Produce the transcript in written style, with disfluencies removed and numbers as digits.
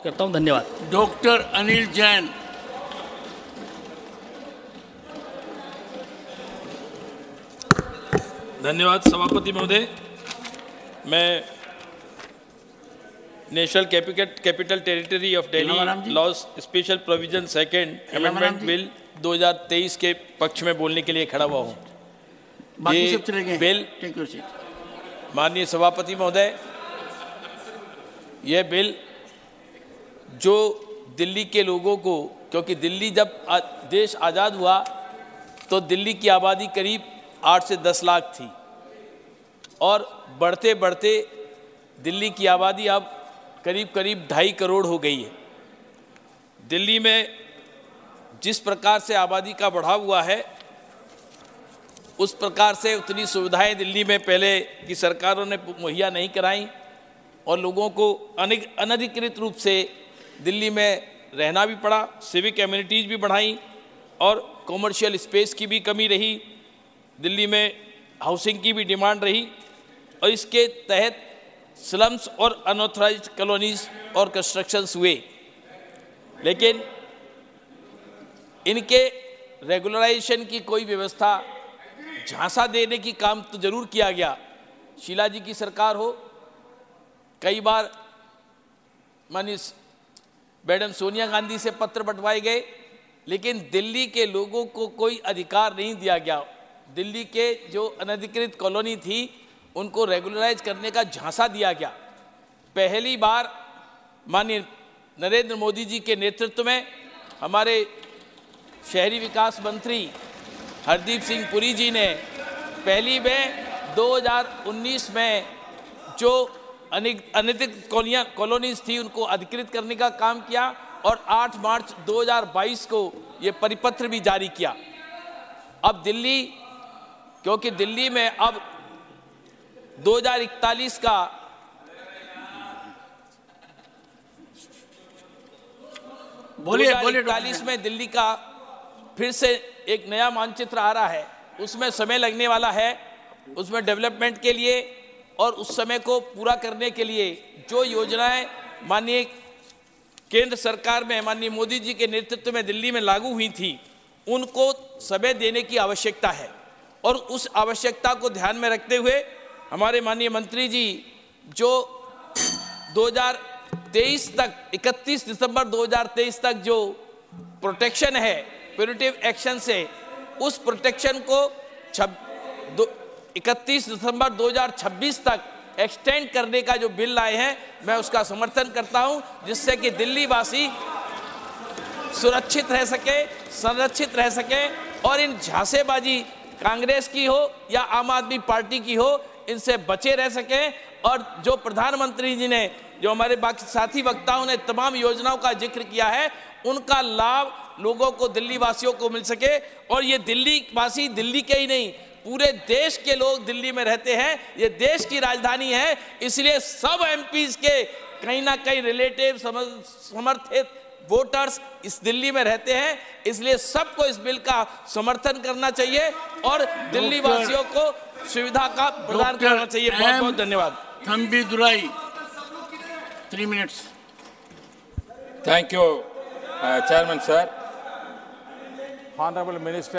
करता हूँ। धन्यवाद। डॉक्टर अनिल जैन। धन्यवाद सभापति महोदय। मैं national capital territory of Delhi laws special provision second amendment bill 2023 के पक्ष में बोलने के लिए खड़ा हुआ हूँ। बाकी सब चले गए। बिल, माननीय सभापति महोदय, यह बिल जो दिल्ली के लोगों को, क्योंकि दिल्ली जब देश आज़ाद हुआ तो दिल्ली की आबादी करीब 8 से 10 लाख थी और बढ़ते बढ़ते दिल्ली की आबादी अब करीब 2.5 करोड़ हो गई है। दिल्ली में जिस प्रकार से आबादी का बढ़ाव हुआ है उस प्रकार से उतनी सुविधाएं दिल्ली में पहले की सरकारों ने मुहैया नहीं कराई और लोगों को अनधिकृत रूप से दिल्ली में रहना भी पड़ा। सिविक एमिनिटीज़ भी बढ़ाई और कॉमर्शियल स्पेस की भी कमी रही। दिल्ली में हाउसिंग की भी डिमांड रही और इसके तहत स्लम्स और अनऑथराइज्ड कॉलोनीज और कंस्ट्रक्शंस हुए, लेकिन इनके रेगुलराइजेशन की कोई व्यवस्था, झांसा देने की काम तो जरूर किया गया। शीला जी की सरकार हो, कई बार माननीय मैडम सोनिया गांधी से पत्र बंटवाए गए, लेकिन दिल्ली के लोगों को कोई अधिकार नहीं दिया गया। दिल्ली के जो अनधिकृत कॉलोनी थी उनको रेगुलराइज करने का झांसा दिया गया। पहली बार माननीय नरेंद्र मोदी जी के नेतृत्व में हमारे शहरी विकास मंत्री हरदीप सिंह पुरी जी ने पहली में 2019 में जो अनधिकृत कॉलोनीज थी उनको अधिकृत करने का काम किया और 8 मार्च 2022 को ये परिपत्र भी जारी किया। अब दिल्ली, क्योंकि दिल्ली में अब 2041 का बोलिए 2041 में दिल्ली का फिर से एक नया मानचित्र आ रहा है, उसमें समय लगने वाला है। उसमें डेवलपमेंट के लिए और उस समय को पूरा करने के लिए जो योजनाएं माननीय केंद्र सरकार में माननीय मोदी जी के नेतृत्व में दिल्ली में लागू हुई थी, उनको समय देने की आवश्यकता है और उस आवश्यकता को ध्यान में रखते हुए हमारे माननीय मंत्री जी जो 2023 तक 31 दिसंबर 2023 तक जो प्रोटेक्शन है प्यूरेटिव एक्शन से, उस प्रोटेक्शन को 31 दिसंबर 2026 तक एक्सटेंड करने का जो बिल लाए हैं, मैं उसका समर्थन करता हूं, जिससे कि दिल्ली वासी सुरक्षित रह सके, संरक्षित रह सके और इन झांसेबाजी कांग्रेस की हो या आम आदमी पार्टी की हो, इनसे बचे रह सके। और जो प्रधानमंत्री जी ने, जो हमारे बाकी साथी वक्ताओं ने तमाम योजनाओं का जिक्र किया है, उनका लाभ लोगों को, दिल्ली वासियों को मिल सके। और ये दिल्ली वासी दिल्ली के ही नहीं, पूरे देश के लोग दिल्ली में रहते हैं। ये देश की राजधानी है, इसलिए सब एमपीज के कहीं ना कहीं रिलेटिव समर्थित वोटर्स इस दिल्ली में रहते हैं, इसलिए सबको इस बिल का समर्थन करना चाहिए और दिल्ली वासियों को सुविधा का प्रदान करना चाहिए। बहुत बहुत धन्यवाद। थम्बी दुराई 3 minutes। Thank you, Chairman sir. Honorable Minister.